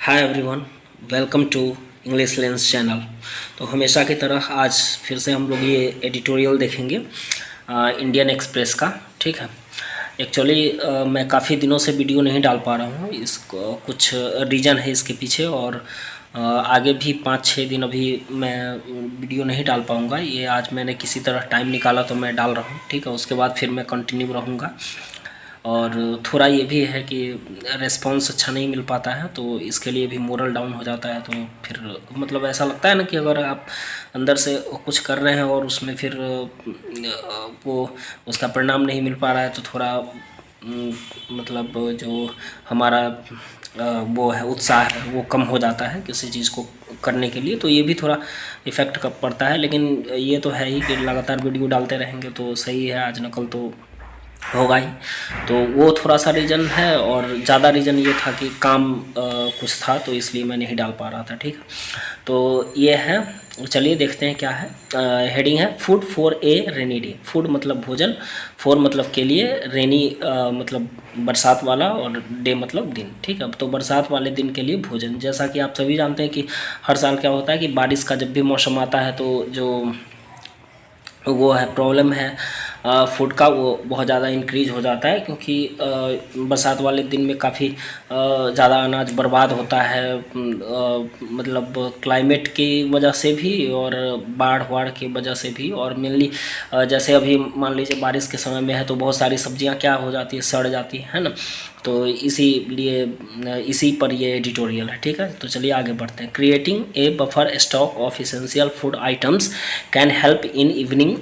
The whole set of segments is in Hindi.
Hi everyone, welcome to English lens channel. तो हमेशा की तरह आज फिर से हम लोग ये एडिटोरियल देखेंगे इंडियन एक्सप्रेस का। ठीक है, एक्चुअली मैं काफ़ी दिनों से वीडियो नहीं डाल पा रहा हूँ। इसको कुछ रीज़न है इसके पीछे, और आगे भी 5-6 दिन अभी मैं वीडियो नहीं डाल पाऊँगा। ये आज मैंने किसी तरह टाइम निकाला तो मैं डाल रहा हूँ। ठीक है, उसके बाद फिर मैं कंटिन्यू रहूँगा। और थोड़ा ये भी है कि रिस्पॉन्स अच्छा नहीं मिल पाता है, तो इसके लिए भी मोरल डाउन हो जाता है। तो फिर मतलब ऐसा लगता है ना कि अगर आप अंदर से कुछ कर रहे हैं और उसमें फिर वो उसका परिणाम नहीं मिल पा रहा है, तो थोड़ा मतलब जो हमारा वो है उत्साह है वो कम हो जाता है किसी चीज़ को करने के लिए। तो ये भी थोड़ा इफ़ेक्ट पड़ता है, लेकिन ये तो है ही कि लगातार वीडियो डालते रहेंगे तो सही है, आज न कल तो होगा ही। तो वो थोड़ा सा रीज़न है, और ज़्यादा रीज़न ये था कि काम कुछ था, तो इसलिए मैं नहीं डाल पा रहा था। ठीक है, तो ये है। चलिए देखते हैं क्या है। हेडिंग है food for a rainy day. Food मतलब भोजन, फॉर मतलब के लिए, रेनी मतलब बरसात वाला, और डे मतलब दिन। ठीक है, तो बरसात वाले दिन के लिए भोजन। जैसा कि आप सभी जानते हैं कि हर साल क्या होता है कि बारिश का जब भी मौसम आता है तो जो वो है प्रॉब्लम है फूड का, वो बहुत ज़्यादा इंक्रीज़ हो जाता है, क्योंकि बरसात वाले दिन में काफ़ी ज़्यादा अनाज बर्बाद होता है। मतलब क्लाइमेट की वजह से भी, और बाढ़ की वजह से भी, और मेनली जैसे अभी मान लीजिए बारिश के समय में है तो बहुत सारी सब्जियां क्या हो जाती है, सड़ जाती है ना। तो इसीलिए इसी पर ये एडिटोरियल है। ठीक है, तो चलिए आगे बढ़ते हैं। Creating a buffer stock of essential food items can help in evening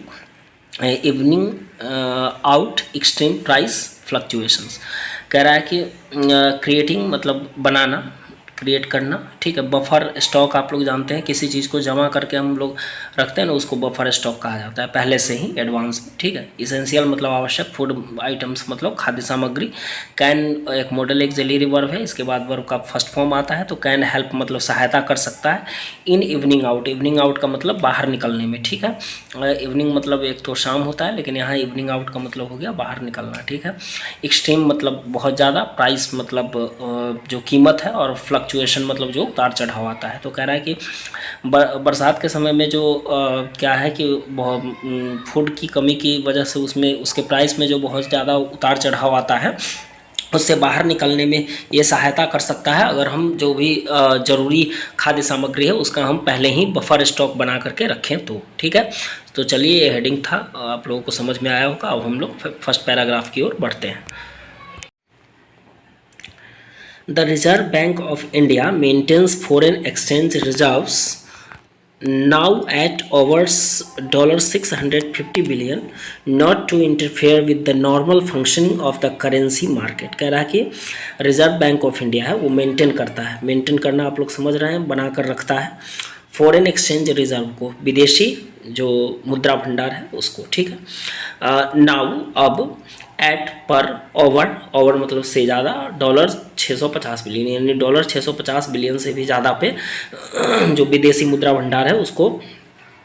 out extreme price fluctuations. कह रहा है कि क्रिएटिंग मतलब बनाना, क्रिएट करना। ठीक है, बफर स्टॉक आप लोग जानते हैं, किसी चीज़ को जमा करके हम लोग रखते हैं ना, उसको बफर स्टॉक कहा जाता है पहले से ही एडवांस में। ठीक है, इसेंशियल मतलब आवश्यक, फूड आइटम्स मतलब खाद्य सामग्री। कैन एक मॉडल एक्सिलरी वर्ब है, इसके बाद वर्ब का फर्स्ट फॉर्म आता है। तो कैन हेल्प मतलब सहायता कर सकता है in evening out. Evening out का मतलब बाहर निकलने में। ठीक है, इवनिंग मतलब एक तो शाम होता है, लेकिन यहाँ इवनिंग आउट का मतलब हो गया बाहर निकलना। ठीक है, एक्सट्रीम मतलब बहुत ज़्यादा, प्राइस मतलब जो कीमत है, और फ्लक्चुएशन मतलब जो उतार चढ़ाव आता है। तो कह रहा है कि बरसात के समय में जो क्या है कि बहुत फूड की कमी की वजह से उसमें उसके प्राइस में जो बहुत ज़्यादा उतार चढ़ाव आता है, उससे बाहर निकलने में ये सहायता कर सकता है अगर हम जो भी ज़रूरी खाद्य सामग्री है उसका हम पहले ही बफर स्टॉक बना करके रखें तो। ठीक है, तो चलिए ये हेडिंग था, आप लोगों को समझ में आया होगा। अब हम लोग फर्स्ट पैराग्राफ की ओर बढ़ते हैं। The Reserve Bank of India maintains foreign exchange reserves now at over $650 billion, not to interfere with the normal functioning of the currency market। कह रहा है कि रिजर्व बैंक ऑफ इंडिया है वो मेंटेन करता है, मेंटेन करना आप लोग समझ रहे हैं, बना कर रखता है फॉरेन एक्सचेंज रिजर्व को, विदेशी जो मुद्रा भंडार है उसको। ठीक है, नाउ अब, एट पर, ओवर मतलब से ज़्यादा, $650 बिलियन, यानी $650 बिलियन से भी ज़्यादा पे जो विदेशी मुद्रा भंडार है उसको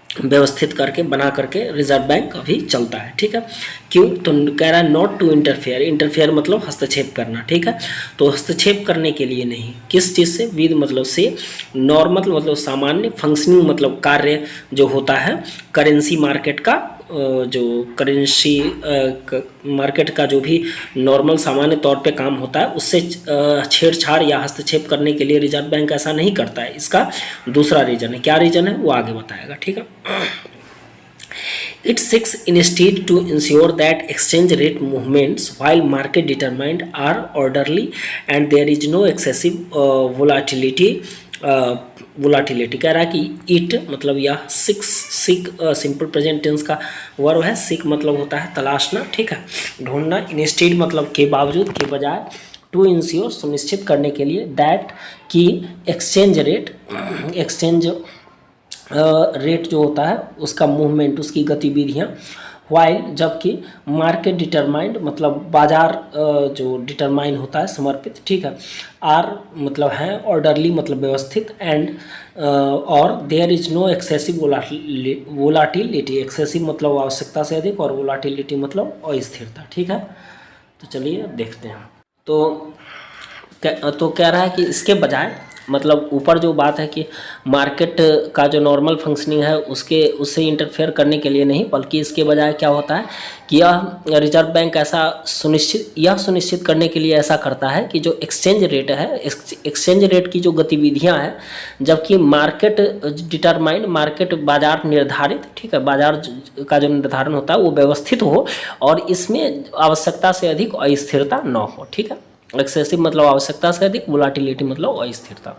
व्यवस्थित करके बना करके रिजर्व बैंक अभी चलता है। ठीक है, क्यों? तो कह रहा है नॉट टू इंटरफेयर। इंटरफेयर मतलब हस्तक्षेप करना। ठीक है, तो हस्तक्षेप करने के लिए नहीं, किस चीज़ से? विद मतलब से, नॉर्मल मतलब सामान्य, फंक्शनिंग मतलब कार्य जो होता है करेंसी मार्केट का, जो करेंसी मार्केट का जो भी नॉर्मल सामान्य तौर पे काम होता है उससे छेड़छाड़ या हस्तक्षेप करने के लिए रिजर्व बैंक ऐसा नहीं करता है। इसका दूसरा रीजन है। क्या रीजन है वो आगे बताएगा। ठीक है, it seeks instead to ensure that exchange rate movements while market determined are orderly and there is no excessive volatility। Volatility कह रहा है कि इट मतलब यह सीक सिंपल प्रेजेंट टेंस का वर्ब है। सीक मतलब होता है तलाशना। ठीक है, ढूंढना। इंस्टेड मतलब के बावजूद, के बजाय। टू इंश्योर सुनिश्चित करने के लिए। दैट की एक्सचेंज रेट जो होता है उसका मूवमेंट, उसकी गतिविधियाँ। वाइल जबकि, मार्केट डिटरमाइंड मतलब बाजार जो डिटरमाइन होता है समर्पित। ठीक है, आर मतलब है ऑर्डरली मतलब व्यवस्थित, एंड और there is no excessive volatility. Excessive मतलब आवश्यकता से अधिक, और वोलाटिलिटी मतलब अस्थिरता। ठीक है, तो चलिए अब देखते हैं। तो कह रहा है कि इसके बजाय मतलब ऊपर जो बात है कि मार्केट का जो नॉर्मल फंक्शनिंग है उससे इंटरफेयर करने के लिए नहीं, बल्कि इसके बजाय क्या होता है कि यह रिजर्व बैंक ऐसा सुनिश्चित करने के लिए ऐसा करता है कि जो एक्सचेंज रेट है, एक्सचेंज रेट की जो गतिविधियां हैं, जबकि मार्केट डिटरमाइंड, मार्केट बाजार निर्धारित, ठीक है, बाजार का जो निर्धारण होता है वो व्यवस्थित हो और इसमें आवश्यकता से अधिक अस्थिरता न हो, ठीक है। एक्सेसिव मतलब आवश्यकता से अधिक, वोलाटिलिटी मतलब अस्थिरता,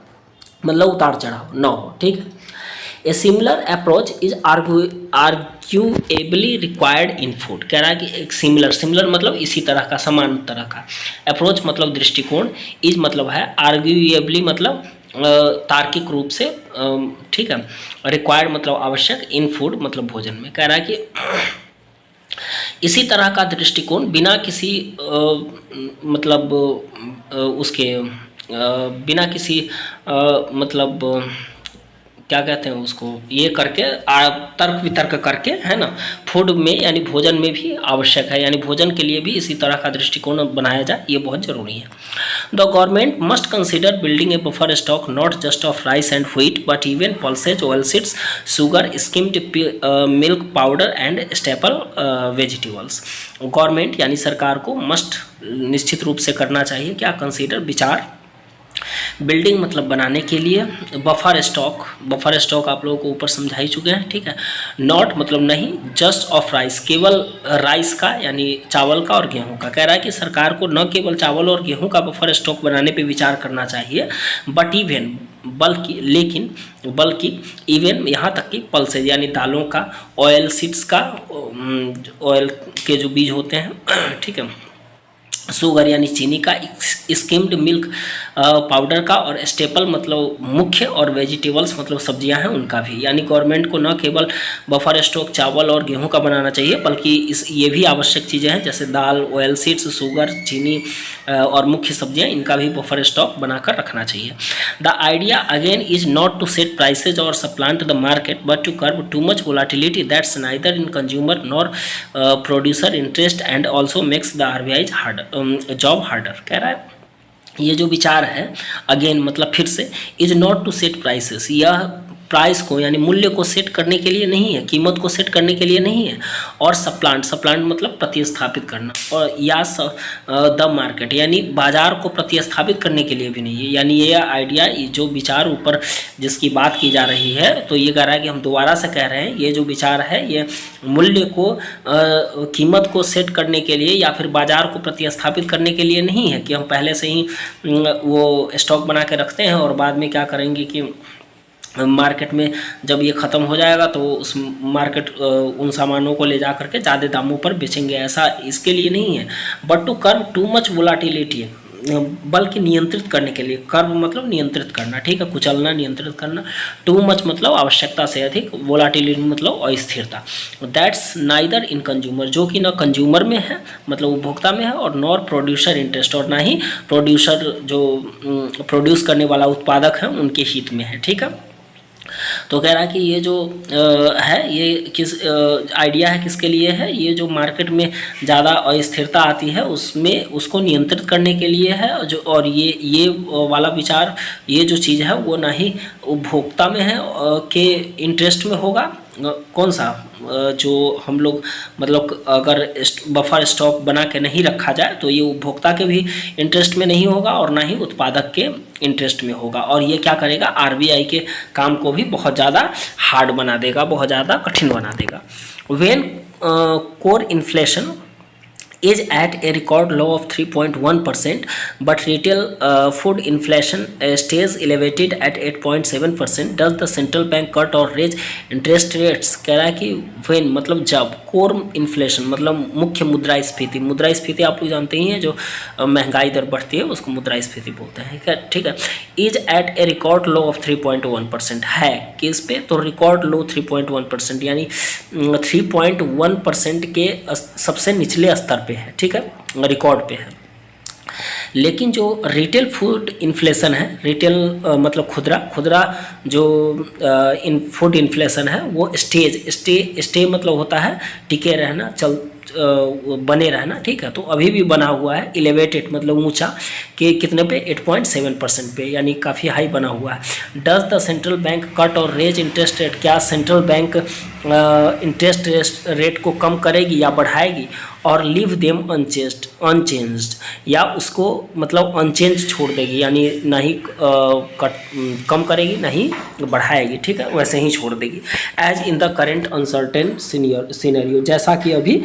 मतलब उतार चढ़ाव न हो, ठीक है। A similar approach is arguably required in food. कह रहा है कि एक सिमिलर मतलब इसी तरह का, समान तरह का, अप्रोच मतलब दृष्टिकोण, इज मतलब है, आर्ग्यूएबली मतलब तार्किक रूप से, ठीक है, रिक्वायर्ड मतलब आवश्यक, इन फूड मतलब भोजन में। कह रहा है कि इसी तरह का दृष्टिकोण बिना किसी मतलब उसके बिना किसी मतलब क्या कहते हैं उसको, ये करके तर्क वितर्क करके, है ना, फूड में यानी भोजन में भी आवश्यक है, यानी भोजन के लिए भी इसी तरह का दृष्टिकोण बनाया जाए, ये बहुत ज़रूरी है। The government must consider building A buffer stock not just of rice and wheat but even pulses, oil seeds, sugar, skimmed milk powder and staple vegetables. Government यानी सरकार को मस्ट निश्चित रूप से करना चाहिए क्या, कंसिडर, विचार, बिल्डिंग मतलब बनाने के लिए, बफर स्टॉक आप लोगों को ऊपर समझा ही चुके हैं, ठीक है। नॉट मतलब नहीं, जस्ट ऑफ राइस केवल राइस का यानी चावल का और गेहूं का। कह रहा है कि सरकार को न केवल चावल और गेहूं का बफर स्टॉक बनाने पे विचार करना चाहिए, बट इवन बल्कि इवन यहाँ तक कि पल्सेज यानी दालों का, ऑयल सीड्स का, ऑयल के जो बीज होते हैं, ठीक है, शुगर यानी चीनी का, स्किम्ड मिल्क पाउडर का, और स्टेपल मतलब मुख्य, और वेजिटेबल्स मतलब सब्जियां हैं उनका भी। यानी गवर्नमेंट को न केवल बफर स्टॉक चावल और गेहूं का बनाना चाहिए, बल्कि ये भी आवश्यक चीज़ें हैं जैसे दाल, ऑयल सीड्स, शुगर, चीनी और मुख्य सब्जियां, इनका भी बफर स्टॉक बनाकर रखना चाहिए। The idea again is not to set prices और supplant the market but to curb too much volatility that's neither in consumer nor producer interest and also makes the RBI job harder. कह रहा है ये जो विचार है, अगेन मतलब फिर से, is not to set prices, यह प्राइस को यानी मूल्य को सेट करने के लिए नहीं है, कीमत को सेट करने के लिए नहीं है, और सप्लांट मतलब प्रतिस्थापित करना, और या द मार्केट यानी बाजार को प्रतिस्थापित करने के लिए भी नहीं है। यानी ये आइडिया, जो विचार ऊपर जिसकी बात की जा रही है, तो ये कह रहा है कि हम दोबारा से कह रहे हैं, ये जो विचार है ये मूल्य को कीमत को सेट करने के लिए या फिर बाजार को प्रतिस्थापित करने के लिए नहीं है कि हम पहले से ही वो स्टॉक बना के रखते हैं और बाद में क्या करेंगे कि मार्केट में जब ये ख़त्म हो जाएगा तो उस मार्केट उन सामानों को ले जा करके ज़्यादा दामों पर बेचेंगे, ऐसा इसके लिए नहीं है। But to curb too much volatility, बल्कि नियंत्रित करने के लिए, कर्व मतलब नियंत्रित करना, ठीक है, कुचलना, नियंत्रित करना, टू मच मतलब आवश्यकता से अधिक, वोलाटिलिटी मतलब अस्थिरता। दैट्स नाइदर इन कंज्यूमर, जो कि न कंज्यूमर में है मतलब उपभोक्ता में है, और नॉर प्रोड्यूसर इंटरेस्ट, और ना ही प्रोड्यूसर जो प्रोड्यूस करने वाला उत्पादक है उनके हित में है, ठीक है। तो कह रहा है कि ये जो है ये किस आइडिया है, किसके लिए है, ये जो मार्केट में ज़्यादा अस्थिरता आती है उसमें उसको नियंत्रित करने के लिए है, जो और ये वाला विचार, ये जो चीज़ है वो ना ही उपभोक्ता में है के इंटरेस्ट में होगा, कौन सा जो हम लोग मतलब अगर बफर स्टॉक बना के नहीं रखा जाए तो ये उपभोक्ता के भी इंटरेस्ट में नहीं होगा और ना ही उत्पादक के इंटरेस्ट में होगा, और ये क्या करेगा, आरबीआई के काम को भी बहुत ज़्यादा हार्ड बना देगा, बहुत ज़्यादा कठिन बना देगा। When core inflation is at a record low of 3.1%, but retail food inflation stays elevated at 8.7%. Does the central bank cut or raise interest rates? कह रहा है कि when मतलब जब, कोर इन्फ्लेशन मतलब मुख्य मुद्रास्फीति आप लोग जानते ही हैं, जो महंगाई दर बढ़ती है उसको मुद्रास्फीति बोलते हैं, ठीक है। Is at a record low of 3.1% है किस पे, तो रिकॉर्ड लो 3.1% यानी 3.1% के सबसे निचले स्तर पे है, ठीक है, रिकॉर्ड पे है। लेकिन जो रिटेल फूड इन्फ्लेशन है, रिटेल मतलब खुदरा जो फूड इन्फ्लेशन है वो स्टे मतलब होता है टिके रहना, बने रहना, ठीक है। तो अभी भी बना हुआ है एलिवेटेड, मतलब ऊंचा, कि कितने पे 8.7% पे, यानी काफ़ी हाई बना हुआ है। Does the central bank cut और रेज इंटरेस्ट रेट, क्या सेंट्रल बैंक इंटरेस्ट रेट को कम करेगी या बढ़ाएगी, और लीव देम अनचेंज्ड, या उसको मतलब अनचेंज छोड़ देगी, यानी ना ही कम करेगी ना ही बढ़ाएगी, ठीक है, वैसे ही छोड़ देगी। As in the current uncertain scenario, जैसा कि अभी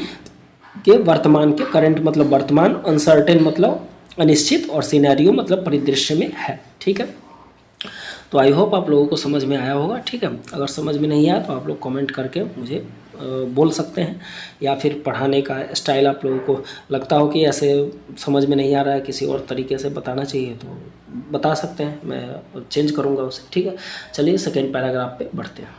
के वर्तमान के, करंट मतलब वर्तमान, अनसर्टेन मतलब अनिश्चित, और सिनेरियो मतलब परिदृश्य में है, ठीक है। तो आई होप आप लोगों को समझ में आया होगा, ठीक है। अगर समझ में नहीं आया तो आप लोग कमेंट करके मुझे बोल सकते हैं, या फिर पढ़ाने का स्टाइल आप लोगों को लगता हो कि ऐसे समझ में नहीं आ रहा है, किसी और तरीके से बताना चाहिए तो बता सकते हैं, मैं चेंज करूँगा उसे, ठीक है। चलिए सेकेंड पैराग्राफ पे बढ़ते हैं।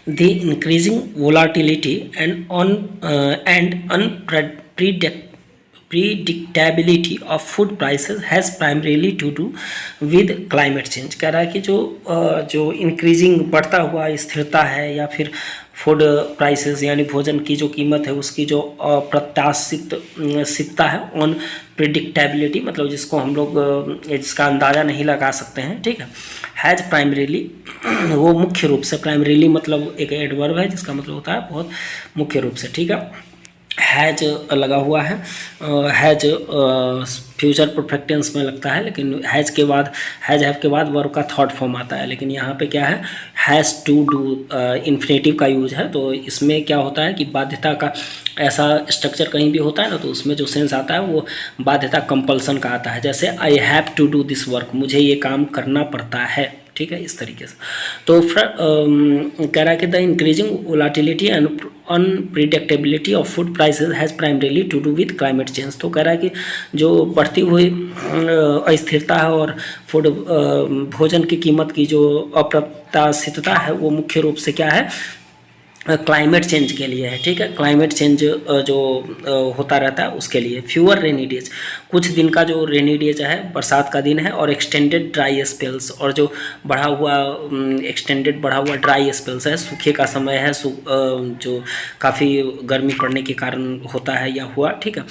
The increasing volatility and unpredictability of food prices has primarily to do with climate change। कह रहा है कि जो इंक्रीजिंग बढ़ता हुआ स्थिरता है, या फिर फूड प्राइसेस यानी भोजन की जो कीमत है उसकी जो अप्रत्याशितता है, ऑन प्रिडिक्टेबिलिटी मतलब जिसको हम लोग जिसका अंदाज़ा नहीं लगा सकते हैं, ठीक है। हैज़ प्राइमरीली, वो मुख्य रूप से, प्राइमरीली मतलब एक एडवर्ब है जिसका मतलब होता है बहुत मुख्य रूप से, ठीक है। हैज लगा हुआ है, हैज फ्यूचर परफेक्ट टेंस में लगता है, लेकिन हैज के बाद, हैज हैव के बाद वर्ब का थर्ड फॉर्म आता है, लेकिन यहाँ पे क्या है, हैज़ टू डू, इन्फिनेटिव का यूज है। तो इसमें क्या होता है कि बाध्यता का ऐसा स्ट्रक्चर कहीं भी होता है ना, तो उसमें जो सेंस आता है वो बाध्यता कंपल्सन का आता है। जैसे I have to do this work, मुझे ये काम करना पड़ता है, ठीक है, इस तरीके से। तो कह रहा है कि the increasing volatility and unpredictability of food prices has primarily to do with climate change. तो कह रहा है कि जो बढ़ती हुई अस्थिरता है और फूड भोजन की कीमत की जो अप्रत्याशितता है वो मुख्य रूप से क्या है, क्लाइमेट चेंज के लिए है, ठीक है। क्लाइमेट चेंज जो होता रहता है उसके लिए। फ्यूअर रेनी डेज, कुछ दिन का जो रेनी डेज है, बरसात का दिन है, और एक्सटेंडेड ड्राई स्पेल्स, और जो बढ़ा हुआ एक्सटेंडेड बढ़ा हुआ ड्राई स्पेल्स है, सूखे का समय है, जो काफ़ी गर्मी पड़ने के कारण होता है या हुआ, ठीक है।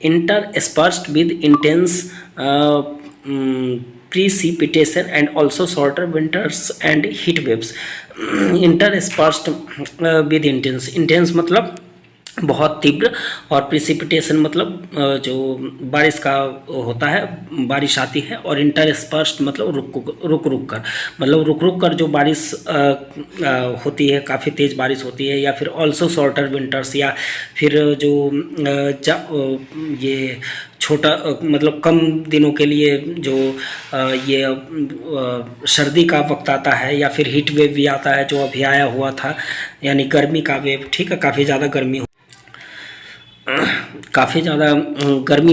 Interspersed with intense precipitation and also shorter winters and heat waves। interspersed with intense मतलब बहुत तीव्र, और प्रिसिपिटेशन मतलब जो बारिश का होता है, बारिश आती है, और इंटरस्पर्स्ड मतलब रुक कर, मतलब रुक कर जो बारिश होती है, काफ़ी तेज़ बारिश होती है, या फिर ऑल्सो शॉर्टर विंटर्स, या फिर जो ये छोटा मतलब कम दिनों के लिए जो ये सर्दी का वक्त आता है, या फिर हीट वेव भी आता है जो अभी आया हुआ था, यानी गर्मी का वेव, ठीक है, काफ़ी ज़्यादा गर्मी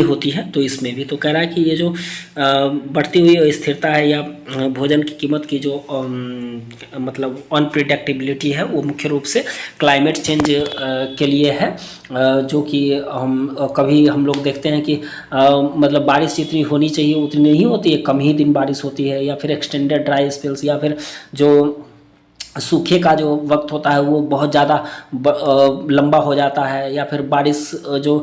होती है। तो इसमें भी तो कह रहा है कि ये जो बढ़ती हुई स्थिरता है या भोजन की कीमत की जो मतलब अनप्रिडिक्टेबिलिटी है वो मुख्य रूप से क्लाइमेट चेंज के लिए है, जो कि कभी हम लोग देखते हैं कि मतलब बारिश जितनी होनी चाहिए उतनी नहीं होती है, कम ही दिन बारिश होती है, या फिर एक्सटेंडेड ड्राई स्पेल्स, या फिर जो सूखे का जो वक्त होता है वो बहुत ज़्यादा लंबा हो जाता है, या फिर बारिश जो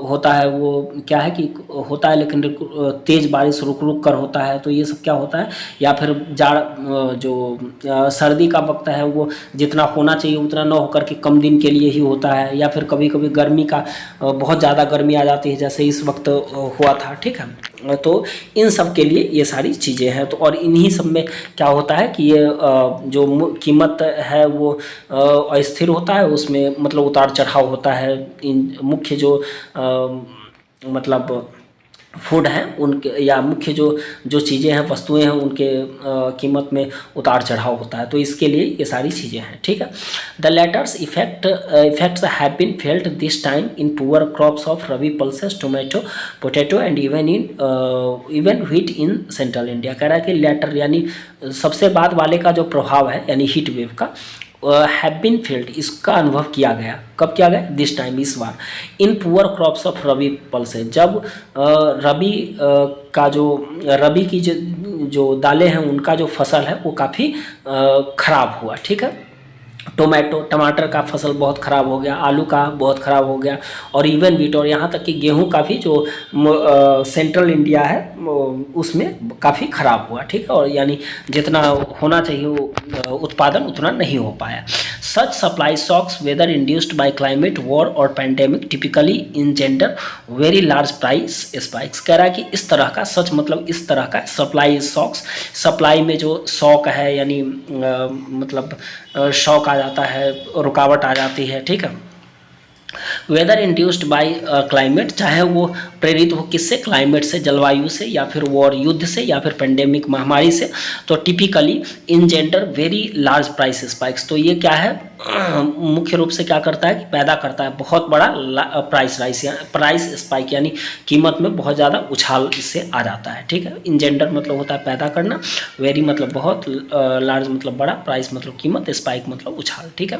होता है वो क्या है कि होता है लेकिन तेज़ बारिश रुक कर होता है। तो ये सब क्या होता है, या फिर जाड़ जो सर्दी का वक्त है वो जितना होना चाहिए उतना न होकर के कम दिन के लिए ही होता है, या फिर कभी कभी गर्मी का बहुत ज़्यादा गर्मी आ जाती है जैसे इस वक्त हुआ था, ठीक है। तो इन सब के लिए ये सारी चीज़ें हैं। तो और इन्हीं सब में क्या होता है कि ये जो कीमत है वो अस्थिर होता है, उसमें मतलब उतार चढ़ाव होता है। इन मुख्य जो मतलब फूड है उनके, या मुख्य जो चीज़ें हैं, वस्तुएं हैं, उनके कीमत में उतार चढ़ाव होता है। तो इसके लिए ये सारी चीज़ें हैं, ठीक है। The latter's effects have been felt this time in poor crops of rabi pulses, tomato, potato and even wheat in central India. कह रहा है कि लेटर यानी सबसे बाद वाले का जो प्रभाव है, यानी हीट वेव का, हैव बीन फेल्ट, इसका अनुभव किया गया। कब किया गया? दिस टाइम, इस बार। In poor crops of rabi pulses, जब रबी का जो रबी की जो दालें हैं उनका जो फसल है वो काफ़ी खराब हुआ, ठीक है। टोमेटो टमाटर का फसल बहुत ख़राब हो गया, आलू का बहुत ख़राब हो गया, और इवन व्हीट और यहाँ तक कि गेहूं का भी जो सेंट्रल इंडिया है उसमें काफ़ी ख़राब हुआ, ठीक है। और यानी जितना होना चाहिए वो उत्पादन उतना नहीं हो पाया। Such supply shocks weather induced by climate war और pandemic typically engender very large price spikes. कह रहा है कि इस तरह का, सच मतलब इस तरह का सप्लाई शॉक्स, सप्लाई में जो शॉक है यानी मतलब शॉक आ जाता है, रुकावट आ जाती है, ठीक है। वेदर इंड्यूस्ड बाय क्लाइमेट, चाहे वो प्रेरित हो किससे, क्लाइमेट से, जलवायु से, या फिर वॉर युद्ध से, या फिर पेंडेमिक महामारी से, तो typically engender very large price spikes. तो ये क्या है, मुख्य रूप से क्या करता है कि पैदा करता है बहुत बड़ा प्राइस स्पाइक, यानी कीमत में बहुत ज़्यादा उछाल इससे आ जाता है, ठीक है। इंजेंडर मतलब होता है पैदा करना, वेरी मतलब बहुत, लार्ज मतलब बड़ा, प्राइस मतलब कीमत, स्पाइक मतलब उछाल, ठीक है।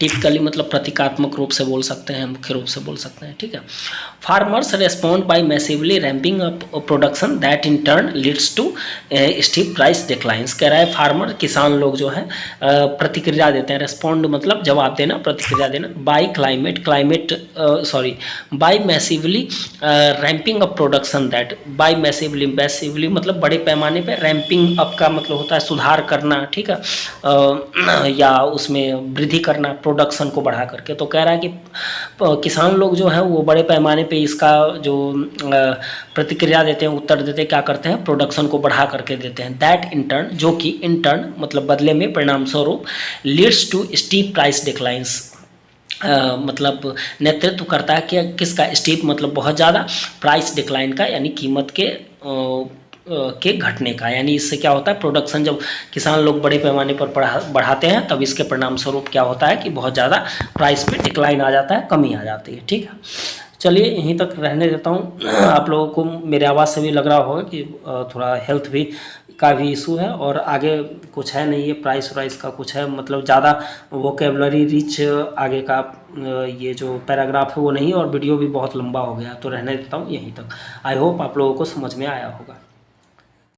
टिपिकली मतलब प्रतीकात्मक रूप से बोल सकते हैं, मुख्य रूप से बोल सकते हैं, ठीक है। Farmers respond by massively ramping up production that in turn leads to steep price declines. कह रहा है फार्मर, किसान लोग जो है प्रतिक्रिया देते हैं, रेस्पॉन्ड मतलब जवाब देना, प्रतिक्रिया देना, by massively ramping up production that, by massively मतलब बड़े पैमाने पर, रैम्पिंग अप का मतलब होता है सुधार करना, ठीक है, या उसमें वृद्धि करना, प्रोडक्शन को बढ़ा करके। तो कह रहा है कि किसान लोग जो हैं वो बड़े पैमाने पे इसका जो प्रतिक्रिया देते हैं, उत्तर देते हैं, क्या करते हैं, प्रोडक्शन को बढ़ा करके देते हैं। दैट इन टर्न, जो कि इन टर्न मतलब बदले में, परिणाम स्वरूप, leads to steep price declines, मतलब नेतृत्व करता है कि किसका, स्टीप मतलब बहुत ज़्यादा, प्राइस डिक्लाइन का यानी कीमत के घटने का। यानी इससे क्या होता है, प्रोडक्शन जब किसान लोग बड़े पैमाने पर बढ़ाते हैं तब इसके परिणाम स्वरूप क्या होता है कि बहुत ज़्यादा प्राइस में डिक्लाइन आ जाता है, कमी आ जाती है, ठीक है। चलिए यहीं तक रहने देता हूँ। आप लोगों को मेरे आवाज़ से भी लग रहा होगा कि थोड़ा हेल्थ भी का भी इशू है, और आगे कुछ है नहीं, ये प्राइस वाइस का कुछ है, मतलब ज़्यादा वोकेबलरी रिच आगे का ये जो पैराग्राफ है वो नहीं, और वीडियो भी बहुत लंबा हो गया, तो रहने देता हूँ यहीं तक। आई होप आप लोगों को समझ में आया होगा।